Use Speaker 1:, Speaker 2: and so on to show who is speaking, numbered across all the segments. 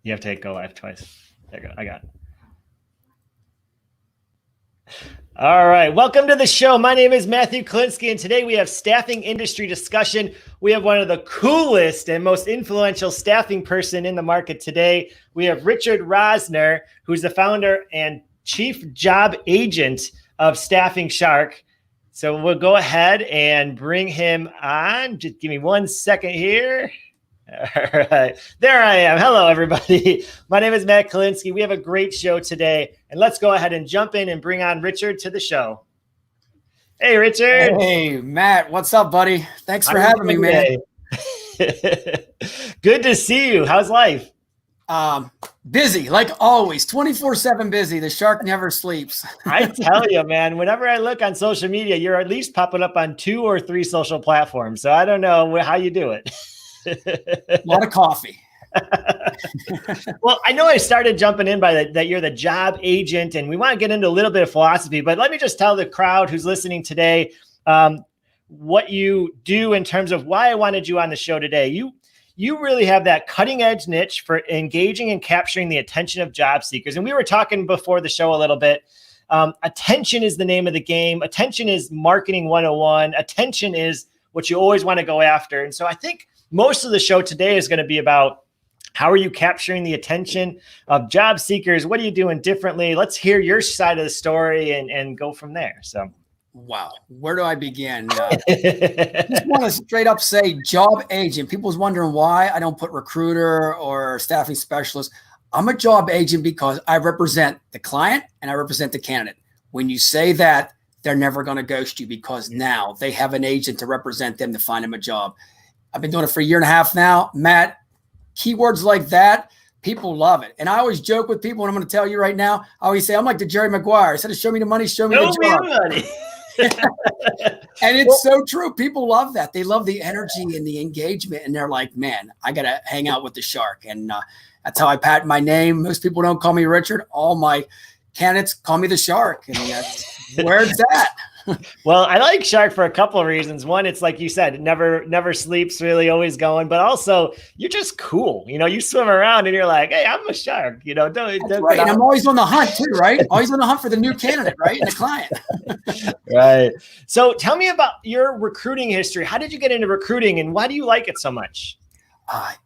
Speaker 1: You have to hit go live twice. There you go. I got it. All right. Welcome to the show. My name is Matthew Klinsky, and today we have staffing industry discussion. We have one of the coolest and most influential staffing person in the market today. We have Richard Rosner, who's the founder and chief job agent of Staffing Shark. So we'll go ahead and bring him on. Just give me 1 second here. All right, there I am. Hello, everybody. My name is Matt Klinsky. We have a great show today, and let's go ahead and jump in and bring on Richard to the show. Hey, Richard.
Speaker 2: Hey, Matt. What's up, buddy? Thanks for having me, man.
Speaker 1: Good to see you. How's life?
Speaker 2: Busy, like always, 24/7 busy. The shark never sleeps.
Speaker 1: I tell you, man, whenever I look on social media, you're at least popping up on 2 or 3 social platforms. So I don't know how you do it.
Speaker 2: A lot of coffee.
Speaker 1: Well, I know I started jumping in by that you're the job agent, and we want to get into a little bit of philosophy, but let me just tell the crowd who's listening today what you do in terms of why I wanted you on the show today. You really have that cutting edge niche for engaging and capturing the attention of job seekers. And we were talking before the show a little bit. Attention is the name of the game. Attention is marketing 101. Attention is what you always want to go after. And so I think most of the show today is going to be about how are you capturing the attention of job seekers? What are you doing differently? Let's hear your side of the story and go from there. So,
Speaker 2: wow, where do I begin? Just want to straight up say job agent. People's wondering why I don't put recruiter or staffing specialist. I'm a job agent because I represent the client and I represent the candidate. When you say that, they're never going to ghost you because now they have an agent to represent them to find them a job. I've been doing it for a year and a half now. Matt, keywords like that, people love it. And I always joke with people, and I'm going to tell you right now, I always say, I'm like the Jerry Maguire. Instead of show me the money, show me the job. And it's so true. People love that. They love the energy and the engagement. And they're like, man, I got to hang out with the shark. And that's how I pat my name. Most people don't call me Richard. All my candidates call me the shark. And that's where it's at.
Speaker 1: Well, I like shark for a couple of reasons. One, it's like you said, it never sleeps, really always going, but also you're just cool. You know, you swim around and you're like, hey, I'm a shark, you know, don't
Speaker 2: right. And I'm always on the hunt too, right? Always on the hunt for the new candidate, right? And the client.
Speaker 1: Right. So tell me about your recruiting history. How did you get into recruiting and why do you like it so much?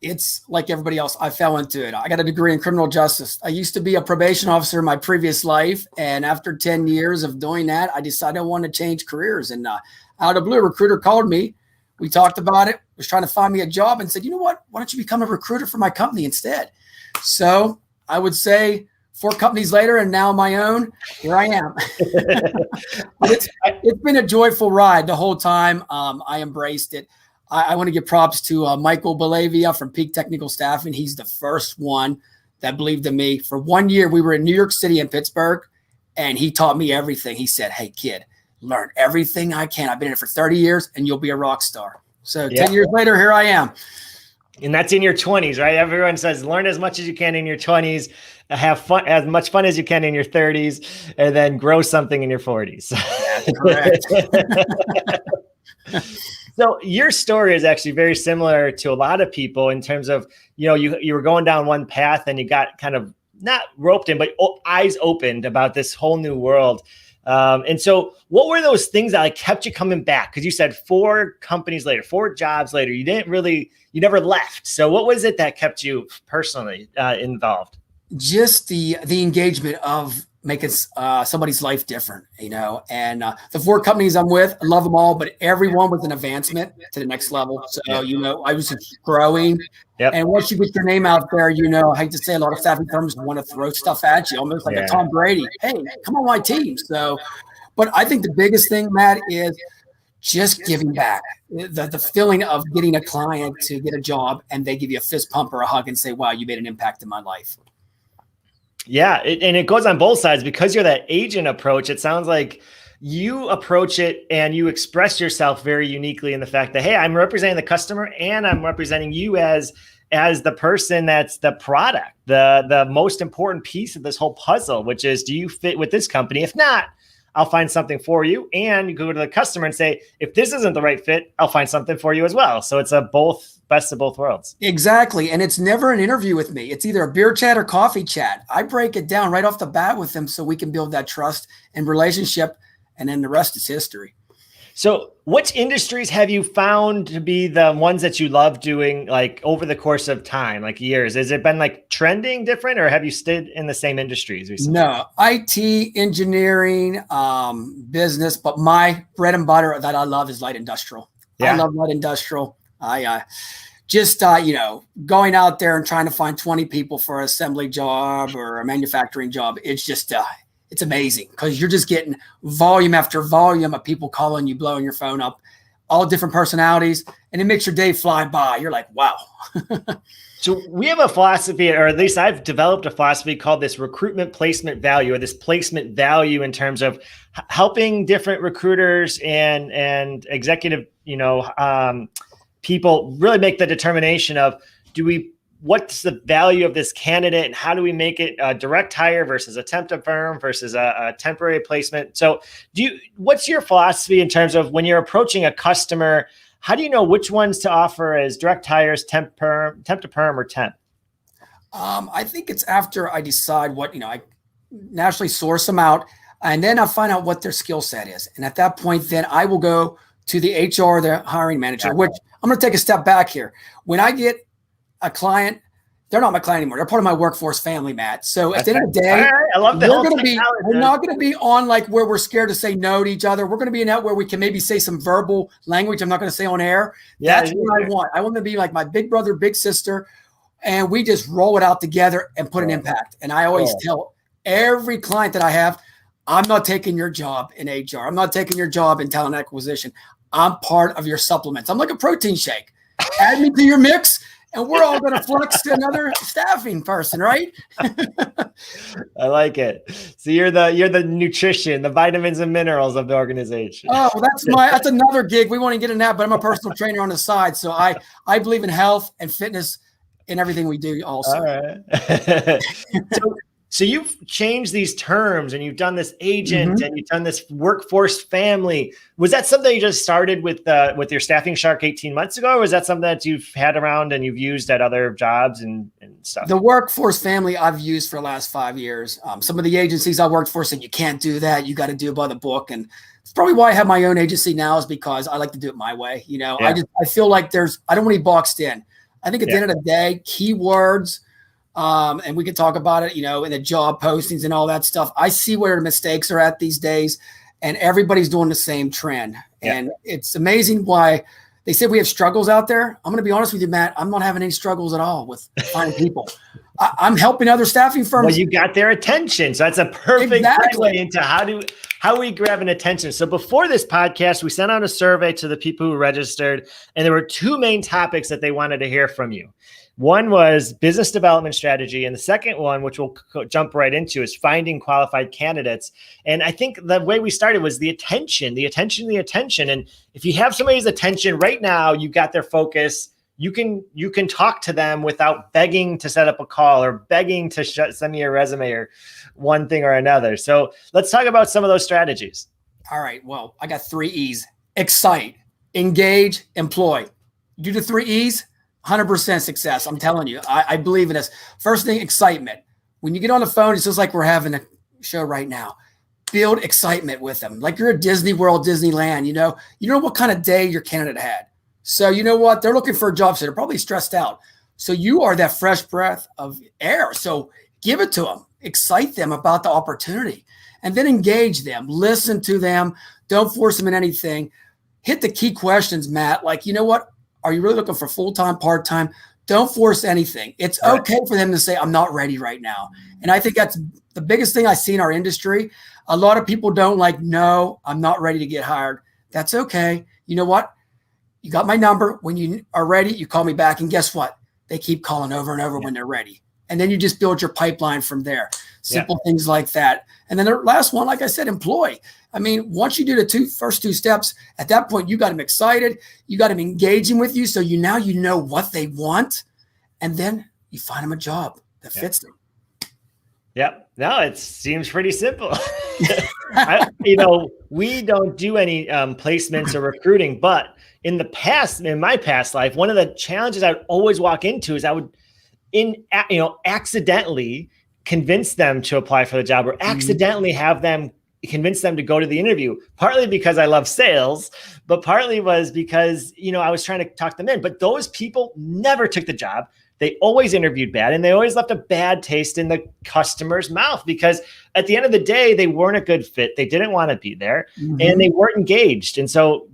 Speaker 2: It's like everybody else. I fell into it. I got a degree in criminal justice. I used to be a probation officer in my previous life. And after 10 years of doing that, I decided I wanted to change careers. And out of the blue, a recruiter called me. We talked about it, was trying to find me a job and said, you know what? Why don't you become a recruiter for my company instead? So I would say 4 companies later and now my own, here I am. It's been a joyful ride the whole time. I embraced it. I want to give props to Michael Belavia from Peak Technical Staffing. He's the first one that believed in me. For 1 year, we were in New York City and Pittsburgh, and he taught me everything. He said, hey, kid, learn everything I can. I've been in it for 30 years, and you'll be a rock star. So 10 years later, here I am.
Speaker 1: And that's in your 20s, right? Everyone says learn as much as you can in your 20s, have fun, as much fun as you can in your 30s, and then grow something in your 40s.
Speaker 2: That's correct.
Speaker 1: So your story is actually very similar to a lot of people in terms of, you know, you were going down one path and you got kind of not roped in, but eyes opened about this whole new world. And so what were those things that kept you coming back? Because you said 4 companies later, 4 jobs later, you never left. So what was it that kept you personally involved?
Speaker 2: Just the engagement of making somebody's life different, you know, and the 4 companies I'm with, I love them all, but everyone was an advancement to the next level. So, you know, I was growing. Yep. And once you get your name out there, you know, I hate to say a lot of staffing firms want to throw stuff at you, almost like a Tom Brady. Hey, come on my team. So, but I think the biggest thing, Matt, is just giving back. The feeling of getting a client to get a job and they give you a fist pump or a hug and say, wow, you made an impact in my life.
Speaker 1: Yeah, and it goes on both sides because you're that agent approach. It sounds like you approach it and you express yourself very uniquely in the fact that, hey, I'm representing the customer and I'm representing you as the person that's the product, the most important piece of this whole puzzle, which is, do you fit with this company? If not, I'll find something for you. And you go to the customer and say, if this isn't the right fit, I'll find something for you as well. So it's a best of both worlds.
Speaker 2: Exactly. And it's never an interview with me. It's either a beer chat or coffee chat. I break it down right off the bat with them so we can build that trust and relationship. And then the rest is history.
Speaker 1: So which industries have you found to be the ones that you love doing, like over the course of time, like years? Has it been like trending different, or have you stayed in the same industries recently?
Speaker 2: No, IT, engineering, business, but my bread and butter that I love is light industrial. Yeah. I love light industrial. I just, going out there and trying to find 20 people for an assembly job or a manufacturing job. It's just, it's amazing because you're just getting volume after volume of people calling you, blowing your phone up, all different personalities, and it makes your day fly by. You're like, wow.
Speaker 1: So we have a philosophy, or at least I've developed a philosophy called this recruitment placement value, or this placement value in terms of helping different recruiters and executive, people really make the determination of what's the value of this candidate and how do we make it a direct hire versus a temp to perm versus a temporary placement? So what's your philosophy in terms of when you're approaching a customer, how do you know which ones to offer as direct hires, temp to perm, or temp?
Speaker 2: I think it's after I decide what, I naturally source them out, and then I find out what their skill set is. And at that point, then I will go to the HR, the hiring manager, which I'm going to take a step back here. When I get a client, they're not my client anymore. They're part of my workforce family, Matt. So at the end of the day,
Speaker 1: I love that.
Speaker 2: We're not going to be on like where we're scared to say no to each other. We're going to be in that where we can maybe say some verbal language I'm not going to say on air. Yeah, that's what I want. I want to be like my big brother, big sister, and we just roll it out together and put an impact. And I always tell every client that I have, I'm not taking your job in HR. I'm not taking your job in talent acquisition. I'm part of your supplements. I'm like a protein shake. Add me to your mix, and we're all going to flex to another staffing person, right?
Speaker 1: I like it. So you're the nutrition, the vitamins and minerals of the organization.
Speaker 2: Oh, well, that's another gig. We want to get in that, but I'm a personal trainer on the side. So I believe in health and fitness in everything we do also.
Speaker 1: All right. So you've changed these terms and you've done this agent and you've done this workforce family. Was that something you just started with your Staffing Shark 18 months ago? Or was that something that you've had around and you've used at other jobs and stuff?
Speaker 2: The workforce family I've used for the last 5 years. Some of the agencies I worked for said, you can't do that. You got to do it by the book. And it's probably why I have my own agency now, is because I like to do it my way. I feel like I don't want to be boxed in. I think at the end of the day, keywords, and we can talk about it, in the job postings and all that stuff. I see where the mistakes are at these days, and everybody's doing the same trend. Yeah. And it's amazing why they say we have struggles out there. I'm going to be honest with you, Matt. I'm not having any struggles at all with finding people. I'm helping other staffing firms.
Speaker 1: Well, you got their attention. So that's a perfect segue into how we grab an attention. So before this podcast, we sent out a survey to the people who registered, and there were two main topics that they wanted to hear from you. One was business development strategy. And the second one, which we'll jump right into, is finding qualified candidates. And I think the way we started was the attention. And if you have somebody's attention right now, you got their focus, you can talk to them without begging to set up a call or begging to send me a resume or one thing or another. So let's talk about some of those strategies.
Speaker 2: All right. Well, I got 3 E's: excite, engage, employ. You do the 3 E's, 100% success. I'm telling you, I believe in this. First thing, excitement. When you get on the phone, it's just like we're having a show right now. Build excitement with them. Like you're at Disney World, Disneyland, you know what kind of day your candidate had. So you know what? They're looking for a job, so they're probably stressed out. So you are that fresh breath of air. So give it to them. Excite them about the opportunity. And then engage them. Listen to them. Don't force them in anything. Hit the key questions, Matt. Like, you know what? Are you really looking for full-time, part-time? Don't force anything. It's okay for them to say, I'm not ready right now. And I think that's the biggest thing I see in our industry. A lot of people don't no, I'm not ready to get hired. That's okay. You know what? You got my number. When you are ready, you call me back. And guess what? They keep calling over and over when they're ready. And then you just build your pipeline from there. Simple things like that. And then the last one, like I said, employ. I mean, once you do the first two steps, at that point, you got them excited. You got them engaging with you. So you know what they want. And then you find them a job that fits them.
Speaker 1: Yep. No, it seems pretty simple. We don't do any placements or recruiting, but in my past life, one of the challenges I would always walk into is I would accidentally convince them to apply for the job, or accidentally have them convince them to go to the interview, partly because I love sales, but partly was because, I was trying to talk them in. But those people never took the job. They always interviewed bad, and they always left a bad taste in the customer's mouth, because at the end of the day, they weren't a good fit. They didn't want to be there, and they weren't engaged. And so,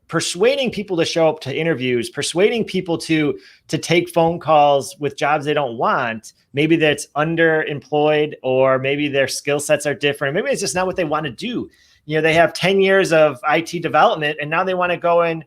Speaker 1: persuading people to show up to interviews, persuading people to take phone calls with jobs they don't want, maybe that's underemployed, or maybe their skill sets are different. Maybe it's just not what they want to do. They have 10 years of IT development, and now they want to go and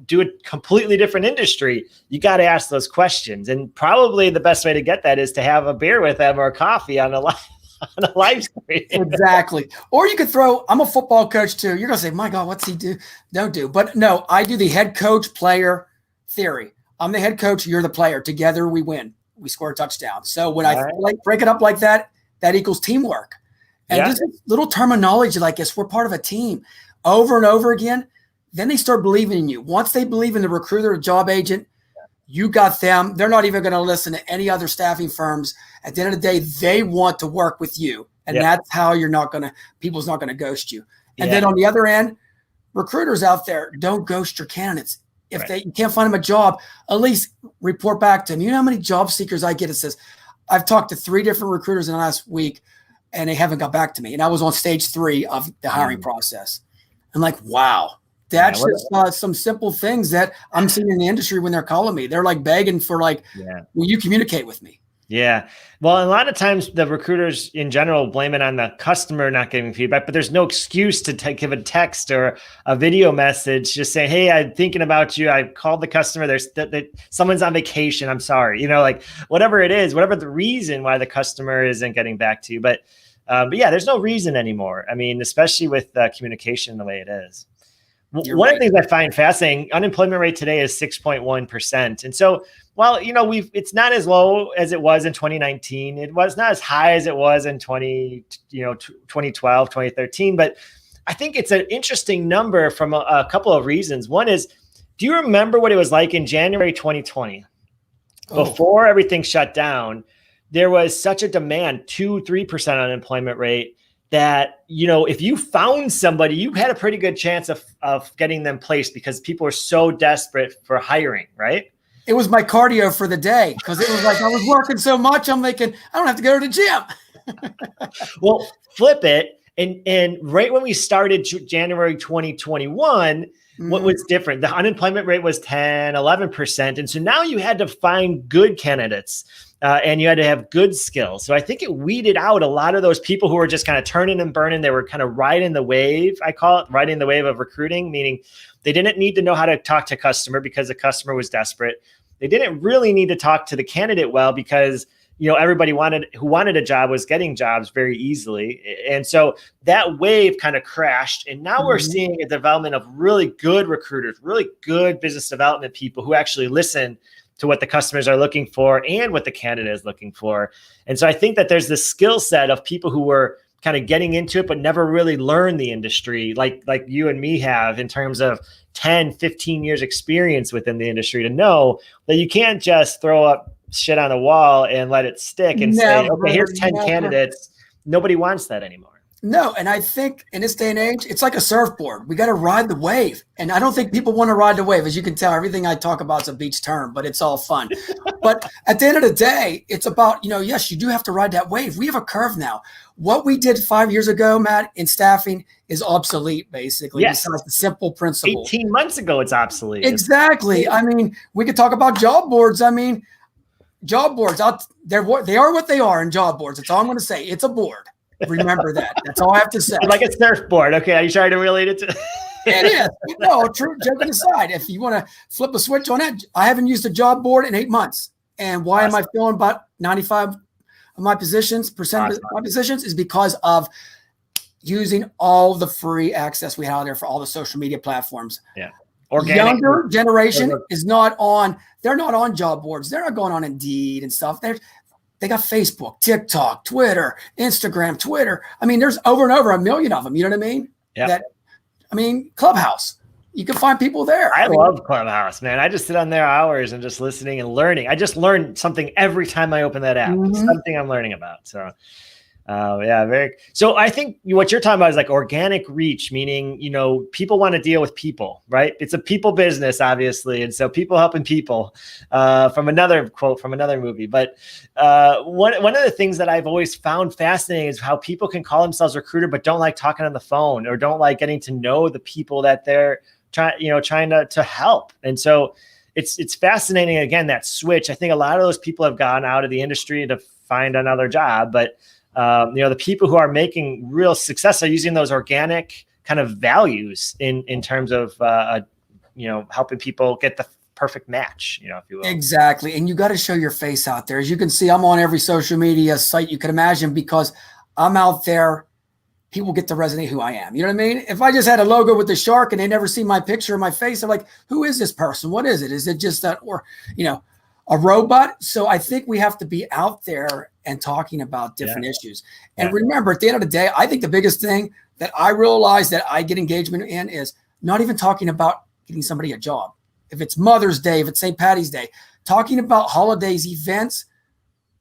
Speaker 1: do a completely different industry. You got to ask those questions. And probably the best way to get that is to have a beer with them or coffee on a live screen.
Speaker 2: Exactly. Or you could I'm a football coach too. You're going to say, my God, what's he do? Don't do. But no, I do the head coach player theory. I'm the head coach. You're the player. Together we win. We score a touchdown. So when I break it up like that, that equals teamwork. And this little terminology like this, we're part of a team over and over again. Then they start believing in you. Once they believe in the recruiter or job agent, you got them. They're not even going to listen to any other staffing firms. At the end of the day, they want to work with you. And that's how people's not going to ghost you. And then on the other end, recruiters out there, don't ghost your candidates. If you can't find them a job, at least report back to them. You know how many job seekers I get? It says, I've talked to 3 different recruiters in the last week, and they haven't got back to me. And I was on stage 3 of the hiring process. I'm like, wow. That's just some simple things that I'm seeing in the industry when they're calling me. They're like begging for will you communicate with me?
Speaker 1: Yeah. Well, a lot of times the recruiters in general blame it on the customer not giving feedback, but there's no excuse to give a text or a video message just saying, hey, I'm thinking about you. I called the customer. There's someone's on vacation. I'm sorry. Whatever it is, whatever the reason why the customer isn't getting back to you. But yeah, there's no reason anymore. I mean, especially with communication the way it is. One of the things I find fascinating, unemployment rate today is 6.1%. And so while, it's not as low as it was in 2019, it was not as high as it was in 2012, 2013. But I think it's an interesting number from a couple of reasons. One is, do you remember what it was like in January 2020? Before everything shut down, there was such a demand, 2-3% unemployment rate, that, if you found somebody, you had a pretty good chance of getting them placed because people were so desperate for hiring, right?
Speaker 2: It was my cardio for the day, because it was like I was working so much, I'm thinking, I don't have to go to the gym.
Speaker 1: Well, flip it. And right when we started January 2021, what was different? The unemployment rate was 10, 11%. And so now you had to find good candidates. And you had to have good skills. So I think it weeded out a lot of those people who were just kind of turning and burning. They were kind of riding the wave. I call it riding the wave of recruiting, meaning they didn't need to know how to talk to customer because the customer was desperate. They didn't really need to talk to the candidate well because, everybody who wanted a job was getting jobs very easily. And so that wave kind of crashed. And now we're seeing a development of really good recruiters, really good business development people who actually listen to what the customers are looking for and what the candidate is looking for. And so I think that there's this skill set of people who were kind of getting into it, but never really learned the industry like you and me have in terms of 10, 15 years experience within the industry to know that you can't just throw up shit on a wall and let it stick and say, okay, here's 10 candidates. Nobody wants that anymore.
Speaker 2: No, and I think in this day and age, it's like a surfboard. We got to ride the wave. And I don't think people want to ride the wave. As you can tell, everything I talk about is a beach term, but it's all fun. But at the end of the day, it's about, yes, you do have to ride that wave. We have a curve now. What we did 5 years ago, Matt, in staffing is obsolete, basically.
Speaker 1: Yes.
Speaker 2: Besides the simple principle.
Speaker 1: 18 months ago, it's obsolete.
Speaker 2: Exactly. I mean, we could talk about job boards. I mean, job boards, they are what they are in job boards. That's all I'm going to say. It's a board. Remember that. That's all I have to say.
Speaker 1: Like a surfboard. Okay. Are you trying to relate it to?
Speaker 2: It is. No, true. Joking aside, if you want to flip a switch on that, I haven't used a job board in 8 months. And why am I filling about 95 of my positions, of my positions is because of using all the free access we have there for all the social media platforms.
Speaker 1: Yeah.
Speaker 2: Organic. Younger generation is not on, they're not on job boards. They're not going on Indeed and stuff. They got Facebook, TikTok, Twitter, Instagram, Twitter. I mean, there's over and over a million of them. You know what I mean?
Speaker 1: Yeah.
Speaker 2: Clubhouse. You can find people there.
Speaker 1: I love Clubhouse, man. I just sit on there hours and just listening and learning. I just learn something every time I open that app. It's something I'm learning about. So, So I think what you're talking about is like organic reach, meaning, people want to deal with people, right? It's a people business, obviously. And so people helping people, from another quote from another movie. But one of the things that I've always found fascinating is how people can call themselves recruiter, but don't like talking on the phone or don't like getting to know the people that they're trying to help. And so it's fascinating. Again, that switch. I think a lot of those people have gone out of the industry to find another job, but the people who are making real success are using those organic kind of values in terms of, helping people get the perfect match, if you will.
Speaker 2: Exactly. And you got to show your face out there. As you can see, I'm on every social media site you can imagine because I'm out there. People get to resonate who I am. You know what I mean? If I just had a logo with the shark and they never see my picture or my face, they're like, who is this person? What is it? Is it just that, or, a robot? So I think we have to be out there and talking about different issues. And remember, at the end of the day, I think the biggest thing that I realize that I get engagement in is not even talking about getting somebody a job. If it's Mother's Day, if it's St. Patty's Day, talking about holidays, events,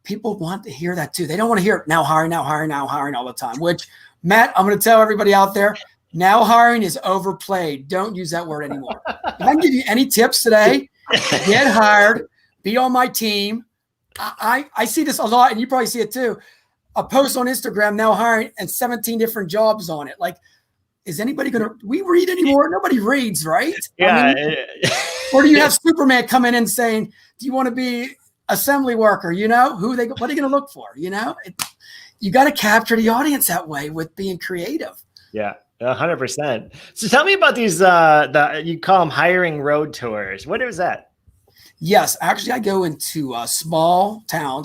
Speaker 2: people want to hear that too. They don't want to hear now hiring all the time, which Matt, I'm going to tell everybody out there, now hiring is overplayed. Don't use that word anymore. If I can give you any tips today, get hired, be on my team. I see this a lot, and you probably see it too. A post on Instagram, now hiring, and 17 different jobs on it. Like, is anybody going to, we read anymore? Nobody reads, right?
Speaker 1: Yeah.
Speaker 2: Or do you have Superman come in and saying, do you want to be assembly worker? What are they going to look for? You got to capture the audience that way with being creative.
Speaker 1: Yeah, 100%. So tell me about these, you call them hiring road tours. What is that?
Speaker 2: Yes, actually, I go into small town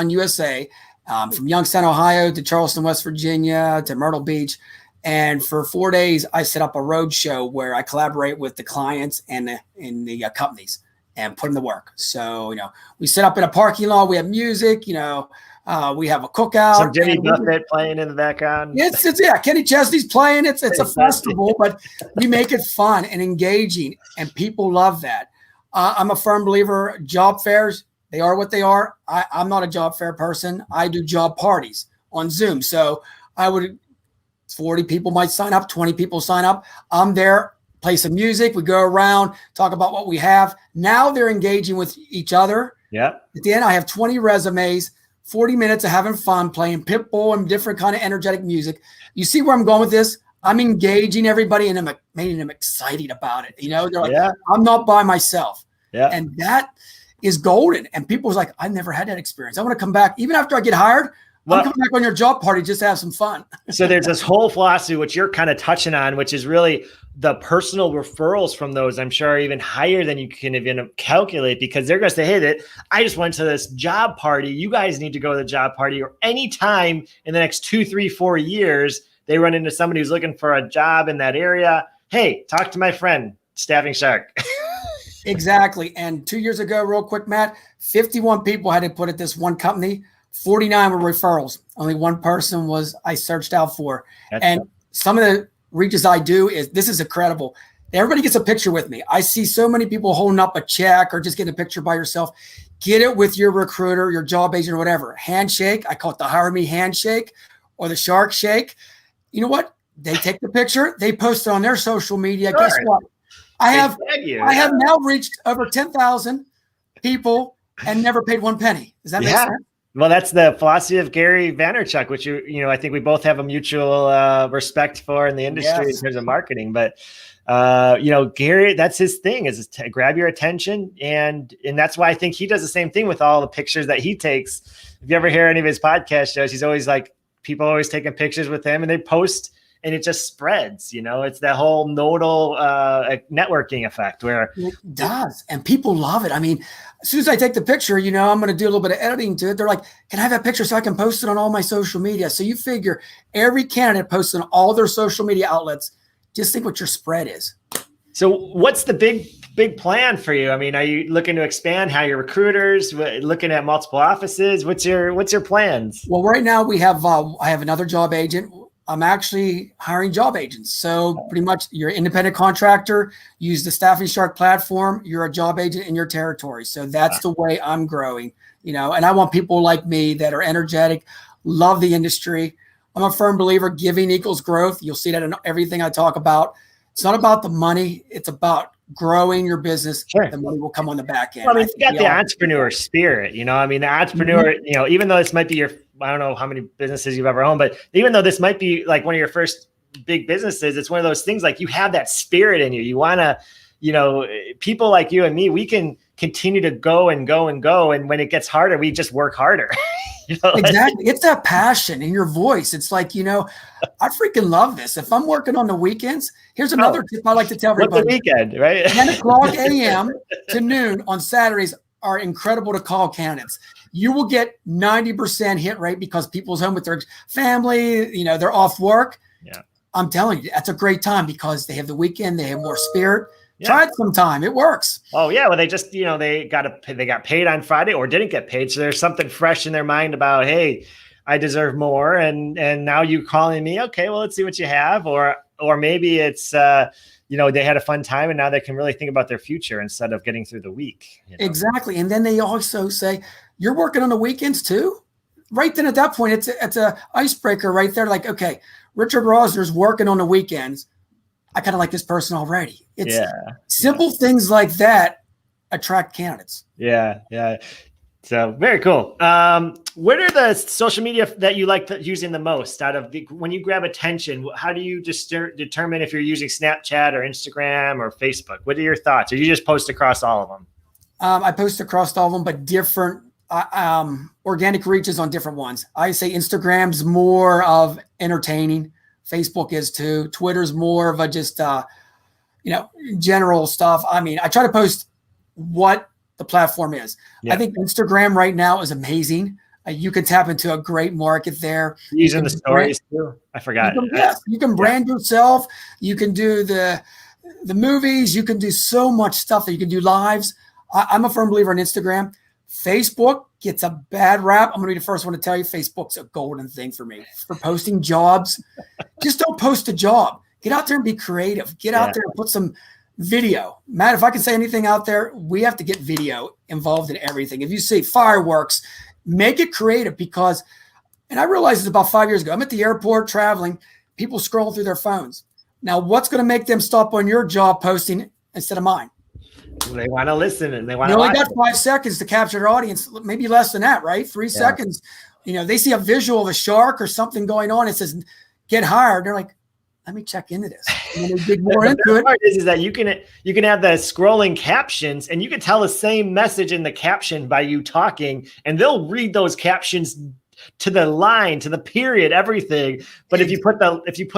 Speaker 2: USA, from Youngstown, Ohio to Charleston, West Virginia to Myrtle Beach. And for 4 days, I set up a road show where I collaborate with the clients and the companies and put them to work. So, we set up in a parking lot. We have music, we have a cookout.
Speaker 1: Some Jimmy Buffett playing in the background.
Speaker 2: It's Kenny Chesney's playing. It's a festival, but we make it fun and engaging, and people love that. I'm a firm believer. Job fairs, they are what they are. I'm not a job fair person. I do job parties on Zoom. So 40 people might sign up, 20 people sign up. I'm there, play some music. We go around, talk about what we have. Now they're engaging with each other.
Speaker 1: Yeah.
Speaker 2: At the end, I have 20 resumes, 40 minutes of having fun, playing Pitbull and different kind of energetic music. You see where I'm going with this? I'm engaging everybody and I'm making them excited about it. They're like, I'm not by myself.
Speaker 1: Yeah.
Speaker 2: And that is golden. And people's like, I've never had that experience. I want to come back. Even after I get hired, I'm coming back on your job party just to have some fun.
Speaker 1: So there's this whole philosophy, which you're kind of touching on, which is really the personal referrals from those, I'm sure, are even higher than you can even calculate, because they're going to say, hey, I just went to this job party. You guys need to go to the job party. Or anytime in the next 2, 3, 4 years, they run into somebody who's looking for a job in that area. Hey, talk to my friend, Staffing Shark.
Speaker 2: Exactly. And 2 years ago, real quick, Matt, 51 people had to put at this one company. 49 were referrals. Only one person was I searched out for. Some of the reaches I do this is incredible. Everybody gets a picture with me. I see so many people holding up a check or just getting a picture by yourself. Get it with your recruiter, your job agent, or whatever. Handshake. I call it the hire me handshake or the shark shake. You know what? They take the picture. They post it on their social media. Sure. Guess what? I have now reached over 10,000 people and never paid one penny. Does that make sense?
Speaker 1: Well, that's the philosophy of Gary Vaynerchuk, which I think we both have a mutual respect for in the industry in terms of marketing. But Gary, that's his thing, is to grab your attention, and that's why I think he does the same thing with all the pictures that he takes. If you ever hear any of his podcast shows, he's always like, people always taking pictures with him, and they post. And it just spreads, it's that whole nodal networking effect where
Speaker 2: it does. And people love it. I mean, as soon as I take the picture, I'm going to do a little bit of editing to it. They're like, can I have that picture so I can post it on all my social media? So you figure every candidate posts on all their social media outlets. Just think what your spread is.
Speaker 1: So what's the big plan for you? I mean, are you looking to expand how your recruiters, looking at multiple offices? What's your plans?
Speaker 2: Well, right now we have, I have another job agent. I'm actually hiring job agents. So pretty much you're an independent contractor, use the Staffing Shark platform. You're a job agent in your territory. So that's the way I'm growing, and I want people like me that are energetic, love the industry. I'm a firm believer giving equals growth. You'll see that in everything I talk about. It's not about the money. It's about growing your business.
Speaker 1: Sure.
Speaker 2: The money will come on the back end.
Speaker 1: Well, I mean, you got the entrepreneur spirit, I mean, the entrepreneur, even though this might be I don't know how many businesses you've ever owned, but even though this might be like one of your first big businesses, it's one of those things like you have that spirit in you. You want to, people like you and me, we can continue to go and go and go. And when it gets harder, we just work harder.
Speaker 2: Exactly. It's that passion in your voice. It's like, I freaking love this. If I'm working on the weekends, here's another tip I like to tell everybody.
Speaker 1: The weekend, right?
Speaker 2: 10 o'clock a.m. to noon on Saturdays are incredible to call candidates. You will get 90% hit rate because people's home with their family, they're off work.
Speaker 1: Yeah.
Speaker 2: I'm telling you, that's a great time because they have the weekend, they have more spirit. Yeah. Try it sometime. It works.
Speaker 1: Oh yeah. Well, they just, they got paid on Friday or didn't get paid. So there's something fresh in their mind about, hey, I deserve more. And now you calling me, okay, well, let's see what you have. Or maybe it's, they had a fun time and now they can really think about their future instead of getting through the week.
Speaker 2: Exactly. And then they also say, you're working on the weekends too? Right then at that point, it's a icebreaker right there. Like, okay, Richard Rosner's working on the weekends. I kind of like this person already. It's simple things like that attract candidates.
Speaker 1: Yeah. Yeah. So very cool. What are the social media that you like using the most when you grab attention? How do you just determine if you're using Snapchat or Instagram or Facebook? What are your thoughts? Or you just post across all of them?
Speaker 2: I post across all of them, but different organic reaches on different ones. I say Instagram's more of entertaining. Facebook is too. Twitter's more of a just, general stuff. I mean, I try to post what the platform is. Yeah. I think Instagram right now is amazing. You can tap into a great market there.
Speaker 1: Using the stories too. I forgot.
Speaker 2: You can brand yourself. You can do the movies. You can do so much stuff that you can do lives. I'm a firm believer in Instagram. Facebook gets a bad rap. I'm going to be the first one to tell you Facebook's a golden thing for me for posting jobs. Just don't post a job. Get out there and be creative. Get out there and put some video. Matt, if I can say anything out there, we have to get video involved in everything. If you see fireworks, make it creative because, and I realized this about 5 years ago, I'm at the airport traveling, people scroll through their phones. Now, what's going to make them stop on your job posting instead of mine?
Speaker 1: They want to listen and they want to.
Speaker 2: You only got 5 seconds to capture their audience, maybe less than that, right? 3 seconds. They see a visual of a shark or something going on. It says, get hired. They're like, let me check into this. And then they dig more into it.
Speaker 1: The part is that you can have the scrolling captions and you can tell the same message in the caption by you talking and they'll read those captions to the line, to the period, everything. But if you put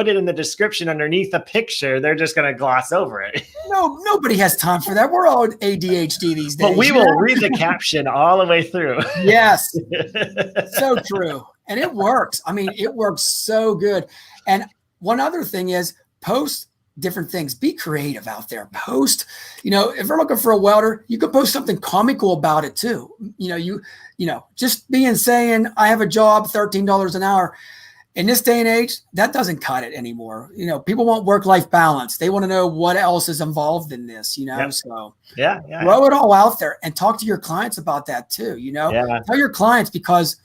Speaker 1: it in the description underneath a picture, they're just going to gloss over it.
Speaker 2: No, nobody has time for that. We're all ADHD these days.
Speaker 1: But we will read the caption all the way through.
Speaker 2: Yes. So true. And it works. I mean, it works so good. And one other thing is post different things. Be creative out there. Post, if you're looking for a welder, you can post something comical about it too. Just saying, I have a job, $13 an hour. In this day and age, that doesn't cut it anymore. People want work-life balance. They want to know what else is involved in this,
Speaker 1: Yep.
Speaker 2: So
Speaker 1: yeah.
Speaker 2: Throw it all out there and talk to your clients about that too, Tell your clients because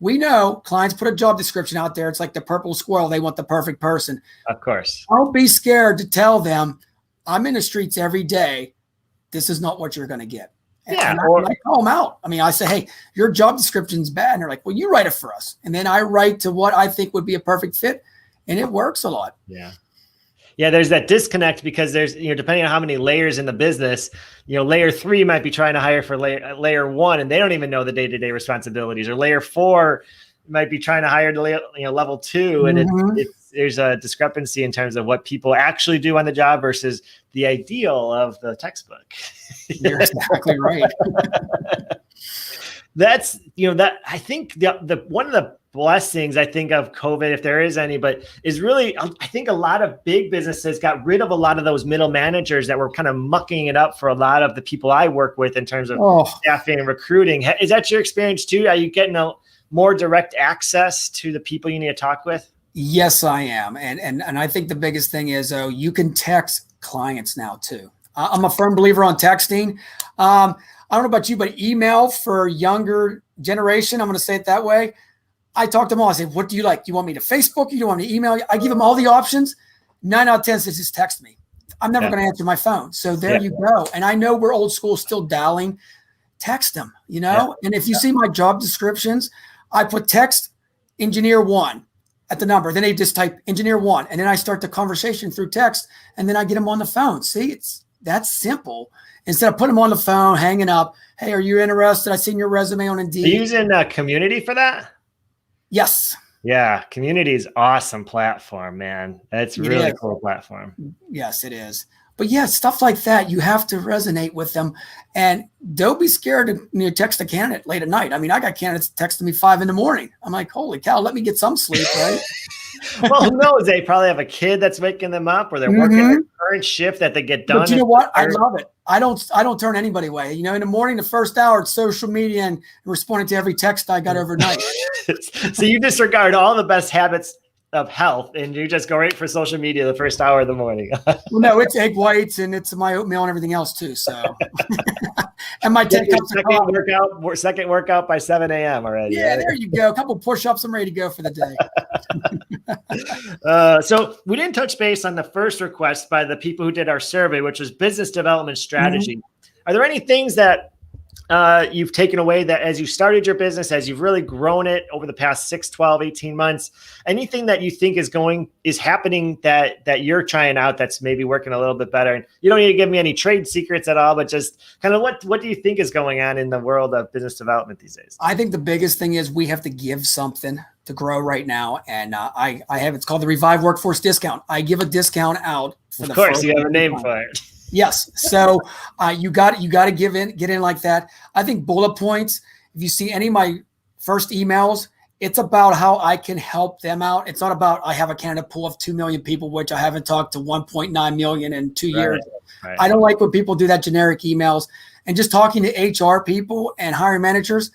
Speaker 2: we know clients put a job description out there. It's like the purple squirrel. They want the perfect person.
Speaker 1: Of course.
Speaker 2: Don't be scared to tell them, I'm in the streets every day. This is not what you're going to get. And I call them out. I mean, I say, hey, your job description's bad. And they're like, well, you write it for us. And then I write to what I think would be a perfect fit. And it works a lot.
Speaker 1: Yeah. Yeah, there's that disconnect because there's, depending on how many layers in the business, layer 3 might be trying to hire for layer 1 and they don't even know the day-to-day responsibilities, or layer 4 might be trying to hire to level 2. And there's a discrepancy in terms of what people actually do on the job versus the ideal of the textbook.
Speaker 2: You're exactly right.
Speaker 1: That's, that I think the one of the blessings, I think, of COVID, if there is any, but is really, I think a lot of big businesses got rid of a lot of those middle managers that were kind of mucking it up for a lot of the people I work with in terms of staffing and recruiting. Is that your experience too? Are you getting a more direct access to the people you need to talk with?
Speaker 2: Yes, I am. And I think the biggest thing is, you can text clients now too. I'm a firm believer on texting. I don't know about you, but email for younger generation, I'm going to say it that way. I talk to them all. I say, what do you like? Do you want me to Facebook you? Do you want me to email you? I give them all the options. 9 out of 10 says just text me. I'm never going to answer my phone. So there you go. And I know we're old school, still dialing. Text them, you know? And if you see my job descriptions, I put text engineer 1 at the number. Then they just type engineer 1. And then I start the conversation through text. And then I get them on the phone. See, that's simple. Instead of putting them on the phone, hanging up. Hey, are you interested? I seen your resume on Indeed.
Speaker 1: Are you using Community for that?
Speaker 2: Yes.
Speaker 1: Yeah. Community is awesome platform, man. That's really cool platform.
Speaker 2: Yes, it is. But yeah, stuff like that, you have to resonate with them, and don't be scared to text a candidate late at night. I mean, I got candidates texting me 5 a.m. I'm like, holy cow, let me get some sleep, right?
Speaker 1: Well, who knows? They probably have a kid that's waking them up, or they're working a current shift that they get done.
Speaker 2: But you know what? I love it. I don't turn anybody away. You know, in the morning, the first hour, it's social media and responding to every text I got overnight.
Speaker 1: So you disregard all the best habits of health and you just go right for social media the first hour of the morning.
Speaker 2: Well, no, it's egg whites and it's my oatmeal and everything else too. So, and my 10 cups of coffee.
Speaker 1: Second workout by 7 a.m. already.
Speaker 2: Yeah, right? There you go. A couple push-ups. I'm ready to go for the
Speaker 1: day. So we didn't touch base on the first request by the people who did our survey, which was business development strategy. Are there any things that you've taken away that as you started your business, as you've really grown it over the past 6, 12, 18 months, anything that you think is happening that you're trying out that's maybe working a little bit better? And you don't need to give me any trade secrets at all, but just kind of what do you think is going on in the world of business development these days?
Speaker 2: I think the biggest thing is we have to give something to grow right now. And I have, it's called the Revive Workforce Discount. I give a discount out.
Speaker 1: Of course, you have a name for it.
Speaker 2: Yes. So you got to get in like that. I think bullet points, if you see any of my first emails, it's about how I can help them out. It's not about I have a candidate pool of 2 million people, which I haven't talked to 1.9 million in 2 years. Right. I don't like when people do that generic emails. And just talking to HR people and hiring managers,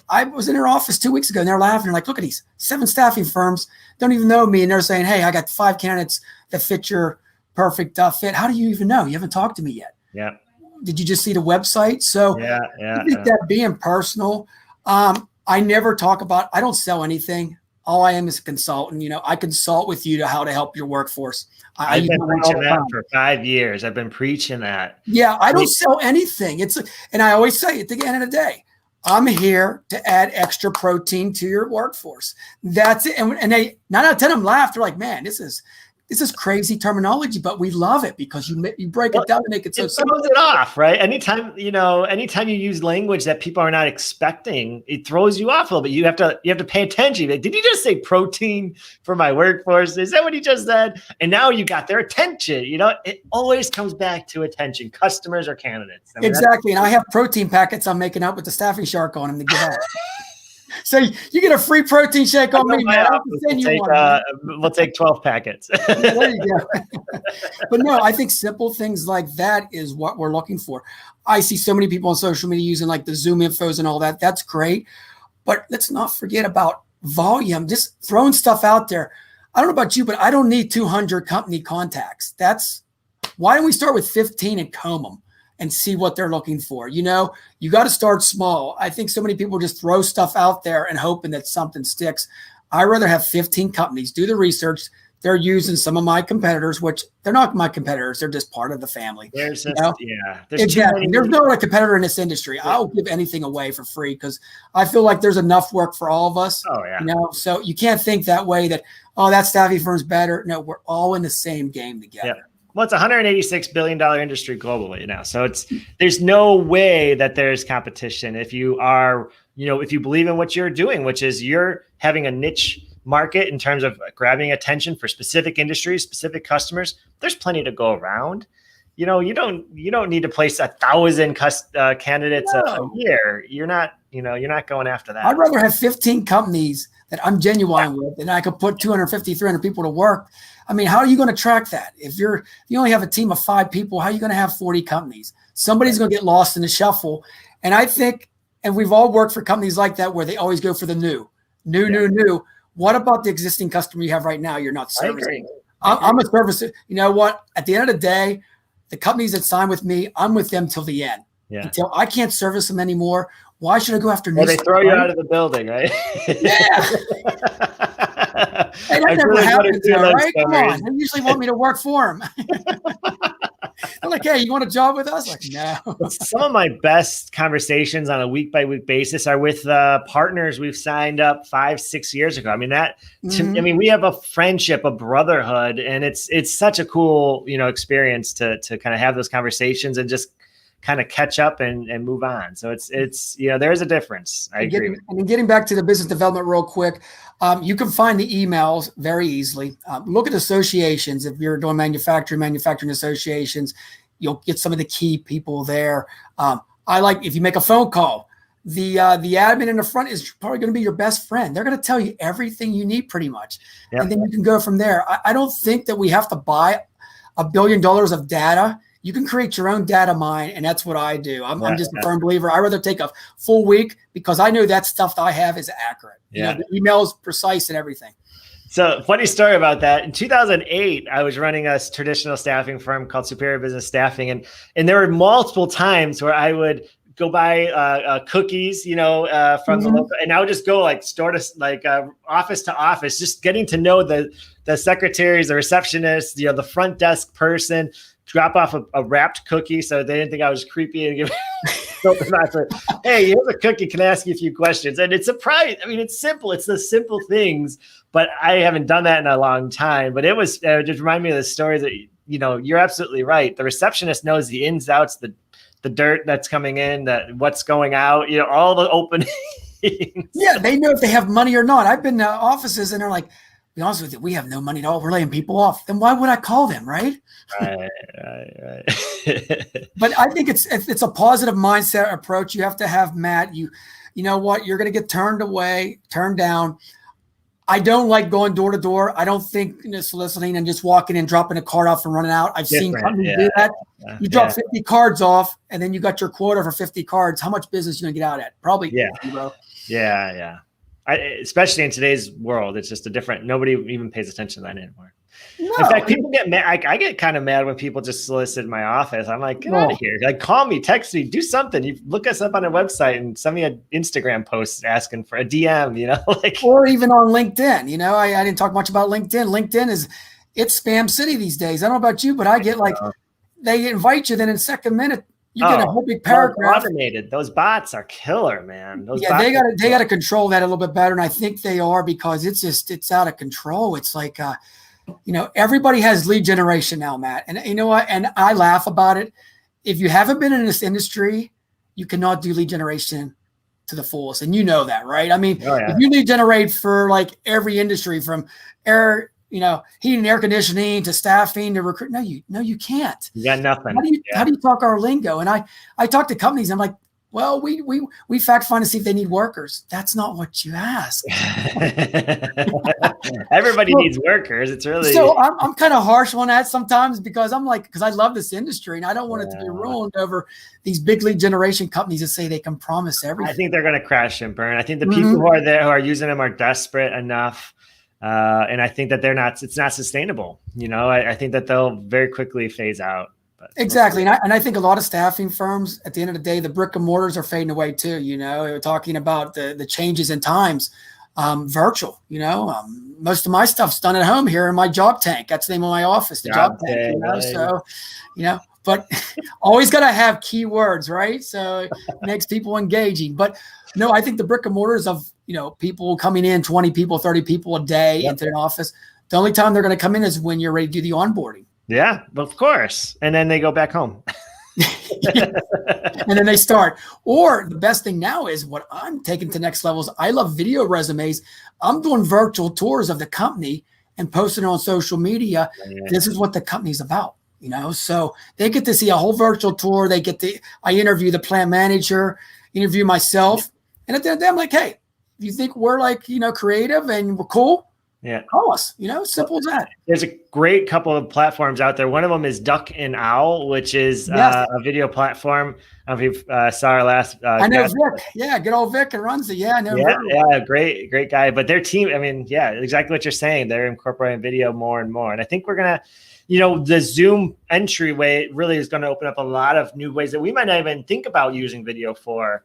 Speaker 2: I was in their office 2 weeks ago and they're laughing. They're like, look at these 7 staffing firms, don't even know me. And they're saying, hey, I got 5 candidates that fit your perfect fit. How do you even know? You haven't talked to me yet.
Speaker 1: Yeah.
Speaker 2: Did you just see the website? So I think that being personal, I never talk about, I don't sell anything. All I am is a consultant. You know, I consult with you to how to help your workforce.
Speaker 1: I've been preaching that for 5 years. I've been preaching that.
Speaker 2: Yeah. I don't sell anything. And I always say at the end of the day, I'm here to add extra protein to your workforce. That's it. And they 9 out of 10 of them laugh. They're like, man, this is crazy terminology, but we love it because you break it down and make it so simple.
Speaker 1: It throws it off, right? Anytime you use language that people are not expecting, it throws you off a little bit. You have to pay attention. Like, did he just say protein for my workforce? Is that what he just said? And now you got their attention. You know, it always comes back to attention, customers or candidates. I mean,
Speaker 2: exactly. And I have protein packets I'm making up with the staffing shark on them to give out. So you get a free protein shake on me.
Speaker 1: We'll take 12 packets.
Speaker 2: There you go. But no, I think simple things like that is what we're looking for. I see so many people on social media using like the Zoom infos and all that. That's great. But let's not forget about volume, just throwing stuff out there. I don't know about you, but I don't need 200 company contacts. Why don't we start with 15 and comb them and see what they're looking for? You know, you got to start small. I think so many people just throw stuff out there and hoping that something sticks. I'd rather have 15 companies do the research. They're using some of my competitors, which they're not my competitors. They're just part of the family.
Speaker 1: There's
Speaker 2: exactly. There's no other competitor in this industry. Yeah. I'll give anything away for free because I feel like there's enough work for all of us.
Speaker 1: Oh yeah.
Speaker 2: You know, so you can't think that way that, oh, that staffing firm's better. No, we're all in the same game together.
Speaker 1: Yeah. Well, it's a $186 billion industry globally now. So there's no way that there's competition if you are, if you believe in what you're doing, which is you're having a niche market in terms of grabbing attention for specific industries, specific customers. There's plenty to go around. You don't need to place 1,000 candidates a year. You're not going after that.
Speaker 2: I'd rather have 15 companies that I'm genuine with, and I could put 250, 300 people to work. I mean, how are you going to track that? If you only have a team of 5 people, how are you going to have 40 companies? Somebody's going to get lost in the shuffle. And I think, and we've all worked for companies like that where they always go for the new. What about the existing customer you have right now? You're not servicing. I'm a service. You know what? At the end of the day, the companies that sign with me, I'm with them till the end. Yeah. Until I can't service them anymore. Why should I go after new?
Speaker 1: They throw you out of the building, right?
Speaker 2: Yeah. Hey, that never happens, right? Come on. They usually want me to work for them. They're like, hey, you want a job with us? Like, no.
Speaker 1: Some of my best conversations on a week-by-week basis are with partners we've signed up 5-6 years ago. I mean, we have a friendship, a brotherhood, and it's such a cool, experience to kind of have those conversations and just kind of catch up and move on. So it's there's a difference. I agree.
Speaker 2: And getting back to the business development real quick, you can find the emails very easily. Look at associations. If you're doing manufacturing associations, you'll get some of the key people there. If you make a phone call, the admin in the front is probably going to be your best friend. They're going to tell you everything you need pretty much. Yep. And then you can go from there. I don't think that we have to buy $1 billion of data. You can create your own data mine, and that's what I do. I'm just a firm believer. I rather take a full week because I know that stuff that I have is accurate. Yeah. The email is precise and everything.
Speaker 1: So funny story about that. In 2008, I was running a traditional staffing firm called Superior Business Staffing. And there were multiple times where I would go buy cookies, from the local, and I would just go store to office to office, just getting to know the secretaries, the receptionists, the front desk person, drop off a wrapped cookie so they didn't think I was creepy and give hey, here's a cookie. Can I ask you a few questions? And it's surprising. I mean, it's simple. It's the simple things, but I haven't done that in a long time. But it just reminded me of the story that, you're absolutely right. The receptionist knows the ins, outs, the dirt that's coming in, what's going out, all the openings.
Speaker 2: Yeah, they know if they have money or not. I've been to offices and they're like, be honest with you, we have no money at all. We're laying people off. Then why would I call them, right?
Speaker 1: Right.
Speaker 2: But I think it's a positive mindset approach. You have to have, Matt, you know what? You're going to get turned down. I don't like going door to door. I don't think soliciting and just walking in, dropping a card off and running out. I've seen companies do that. You drop 50 cards off and then you got your quota for 50 cards. How much business are you going to get out at? Probably.
Speaker 1: Yeah. Especially in today's world, it's just nobody even pays attention to that anymore. No. In fact, people get mad. I get kind of mad when people just solicit my office. I'm like, get out of here. Like, call me, text me, do something. You look us up on a website and send me an Instagram post asking for a DM,
Speaker 2: or even on LinkedIn. I didn't talk much about LinkedIn. LinkedIn it's spam city these days. I don't know about you, but I get they invite you, then in second minute, you get a whole big paragraph.
Speaker 1: Automated. Those bots are killer, man. They
Speaker 2: got to control that a little bit better, and I think they are because it's out of control. It's like everybody has lead generation now, Matt, and you know what? And I laugh about it. If you haven't been in this industry, you cannot do lead generation to the fullest, and you know that, right? I mean, if you lead generate for every industry from air. Heating and air conditioning to staffing to recruit. No, you can't.
Speaker 1: You got nothing.
Speaker 2: How do you talk our lingo? And I talk to companies. I'm like, well, we fact find to see if they need workers. That's not what you ask.
Speaker 1: Everybody needs workers. It's really
Speaker 2: so. I'm kind of harsh on that sometimes because because I love this industry and I don't want it to be ruined over these big lead generation companies that say they can promise everything.
Speaker 1: I think they're going to crash and burn. I think the people who are there who are using them are desperate enough. And I think that it's not sustainable. I think that they'll very quickly phase out.
Speaker 2: Exactly. And I think a lot of staffing firms at the end of the day, the brick and mortars are fading away too. We're talking about the changes in times, virtual, most of my stuff's done at home here in my job tank. That's the name of my office, the job tank, So, but always got to have keywords, right? So it makes people engaging. But no, I think the brick and mortars of, people coming in, 20 people, 30 people a day into an office. The only time they're going to come in is when you're ready to do the onboarding.
Speaker 1: Yeah, of course. And then they go back home.
Speaker 2: And then they start. Or the best thing now is what I'm taking to next levels. I love video resumes. I'm doing virtual tours of the company and posting it on social media. Yeah. This is what the company's about. So they get to see a whole virtual tour. I interview the plant manager, interview myself. And at the end of the day, I'm like, hey, if you think we're like, creative and we're cool,
Speaker 1: yeah,
Speaker 2: call us, simple as that.
Speaker 1: There's a great couple of platforms out there. One of them is Duck and Owl, which is
Speaker 2: Yes.
Speaker 1: a video platform. I don't know if you saw our last.
Speaker 2: I know Vic. Yeah, good old Vic and runs it. Yeah, I know.
Speaker 1: Yeah, great guy. But their team, I mean, yeah, exactly what you're saying. They're incorporating video more and more. And I think we're going to, the Zoom entryway really is going to open up a lot of new ways that we might not even think about using video for.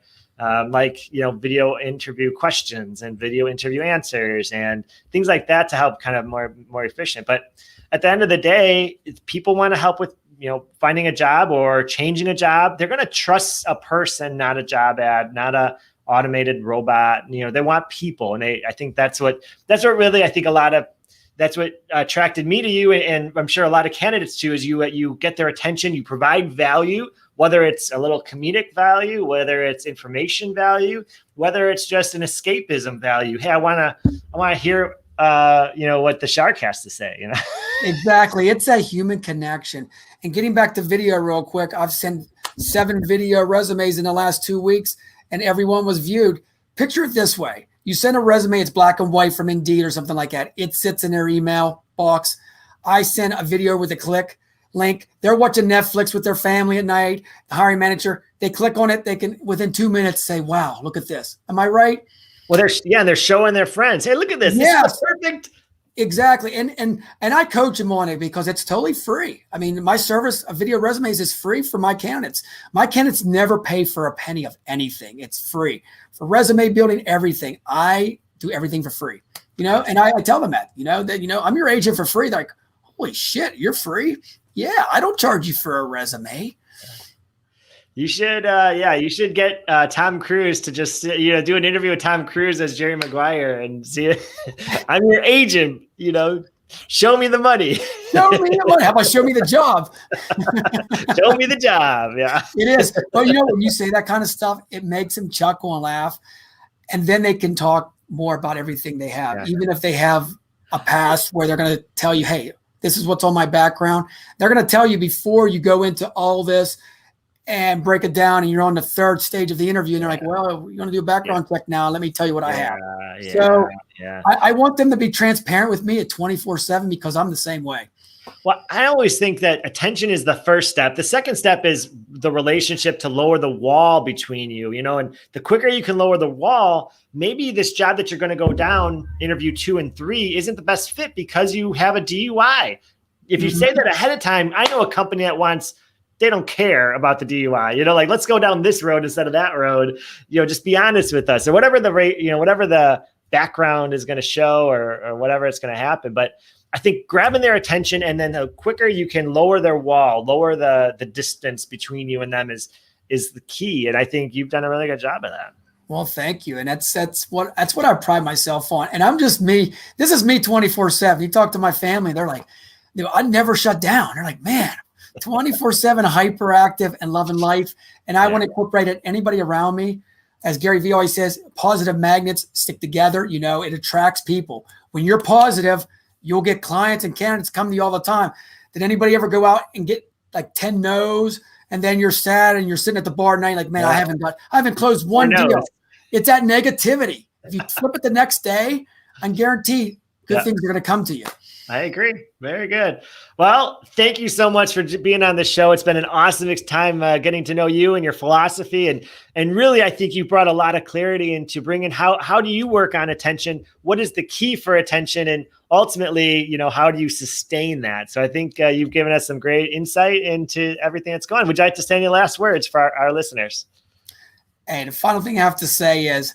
Speaker 1: Like, video interview questions and video interview answers and things like that to help kind of more efficient. But at the end of the day, if people want to help with, finding a job or changing a job, they're going to trust a person, not a job ad, not a automated robot. They want people. And I think that's what really, I think that's what attracted me to you. And I'm sure a lot of candidates too, is you get their attention, you provide value, whether it's a little comedic value, whether it's information value, whether it's just an escapism value. Hey, I want to hear, what the shark has to say,
Speaker 2: Exactly. It's a human connection. And getting back to video real quick, I've sent 7 video resumes in the last 2 weeks and everyone was viewed. Picture it this way. You send a resume, it's black and white from Indeed or something like that. It sits in their email box. I send a video with a click link. They're watching Netflix with their family at night. The hiring manager, they click on it. They can, within 2 minutes, say, wow, look at this. Am I right?
Speaker 1: Well, they're showing their friends. Hey, look at this.
Speaker 2: Yeah.
Speaker 1: This is perfect.
Speaker 2: Exactly. And I coach them on it because it's totally free. I mean, my service of video resumes is free for my candidates. My candidates never pay for a penny of anything. It's free for resume building, everything. I do everything for free, and I tell them that, I'm your agent for free. They're like, holy shit, you're free. Yeah. I don't charge you for a resume.
Speaker 1: You should, you should get Tom Cruise to just, do an interview with Tom Cruise as Jerry Maguire and see it. I'm your agent, show me the money.
Speaker 2: Show me the money. How about show me the job?
Speaker 1: Show me the job. Yeah,
Speaker 2: it is. But when you say that kind of stuff, it makes them chuckle and laugh. And then they can talk more about everything they have. Yeah. Even if they have a past where they're going to tell you, hey, this is what's on my background. They're going to tell you before you go into all this and break it down, and you're on the 3rd stage of the interview, and they're like, well, we're going to do a background check now. Let me tell you what I have. I want them to be transparent with me at 24/7 because I'm the same way.
Speaker 1: Well, I always think that attention is the first step. The second step is the relationship to lower the wall between you, and the quicker you can lower the wall, maybe this job that you're going to go down, interview 2 and 3, isn't the best fit because you have a DUI. If you say that ahead of time, I know a company that they don't care about the DUI, like, let's go down this road instead of that road, just be honest with us, or whatever the rate, whatever the background is going to show or whatever it's going to happen. But I think grabbing their attention, and then the quicker you can lower their wall, lower the distance between you and them is the key. And I think you've done a really good job of that.
Speaker 2: Well, thank you. And that's what I pride myself on. And I'm just me. This is me 24/7. You talk to my family, they're like, I never shut down. They're like, man, 24/7 hyperactive and loving life. And I want to incorporate it. Anybody around me, as Gary Vee always says, positive magnets stick together. It attracts people. When you're positive, you'll get clients and candidates come to you all the time. Did anybody ever go out and get like 10 no's and then you're sad and you're sitting at the bar at night like, man, I haven't closed one deal. It's that negativity. If you flip it the next day, I'm guaranteed good things are going to come to you.
Speaker 1: I agree. Very good. Well, thank you so much for being on the show. It's been an awesome time getting to know you and your philosophy. And really, I think you brought a lot of clarity into bringing how do you work on attention? What is the key for attention? And ultimately, how do you sustain that? So I think you've given us some great insight into everything that's going on. Would you like to say any last words for our listeners?
Speaker 2: And the final thing I have to say is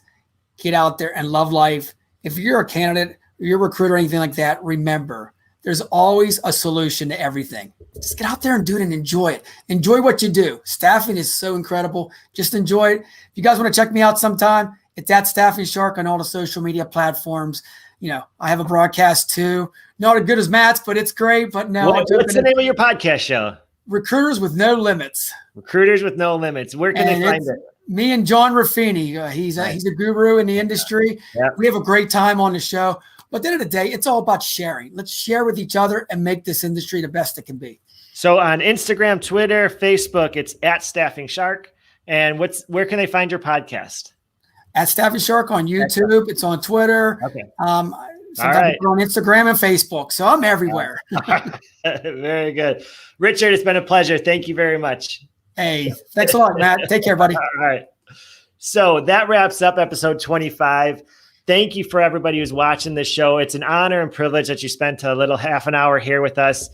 Speaker 2: get out there and love life. If you're a candidate, you're a recruiter or anything like that, remember, there's always a solution to everything. Just get out there and do it and enjoy it. Enjoy what you do. Staffing is so incredible. Just enjoy it. If you guys want to check me out sometime, it's at Staffing Shark on all the social media platforms. I have a broadcast too. Not as good as Matt's, but it's great. But no.
Speaker 1: What's the name of your podcast show?
Speaker 2: Recruiters with No Limits.
Speaker 1: Recruiters with No Limits. Where can they find it?
Speaker 2: Me and John Ruffini. He's a guru in the industry. Yep. We have a great time on the show. But at the end of the day, it's all about sharing. Let's share with each other and make this industry the best it can be.
Speaker 1: So on Instagram, Twitter, Facebook, it's at Staffing Shark. And where can they find your podcast?
Speaker 2: At Staffing Shark on YouTube. Excellent. It's on Twitter.
Speaker 1: Okay.
Speaker 2: Sometimes on Instagram and Facebook. So I'm everywhere.
Speaker 1: Very good. Richard, it's been a pleasure. Thank you very much.
Speaker 2: Hey, thanks a lot, Matt. Take care, buddy.
Speaker 1: All right. So that wraps up episode 25. Thank you for everybody who's watching this show. It's an honor and privilege that you spent a little half an hour here with us.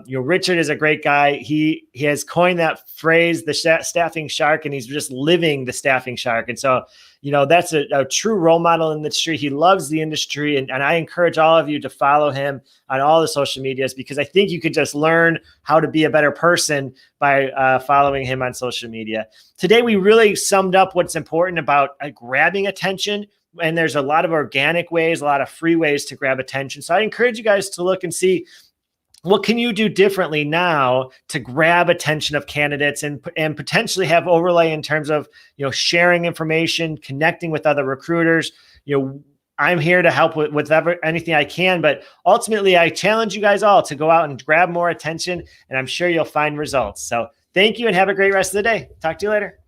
Speaker 1: Richard is a great guy. He has coined that phrase, the staffing shark, and he's just living the staffing shark. And so, that's a true role model in the industry. He loves the industry. And I encourage all of you to follow him on all the social medias, because I think you could just learn how to be a better person by following him on social media. Today, we really summed up what's important about grabbing attention. And there's a lot of organic ways, a lot of free ways to grab attention. So I encourage you guys to look and see, what can you do differently now to grab attention of candidates and potentially have overlay in terms of, sharing information, connecting with other recruiters. I'm here to help with anything I can, but ultimately I challenge you guys all to go out and grab more attention, and I'm sure you'll find results. So thank you and have a great rest of the day. Talk to you later.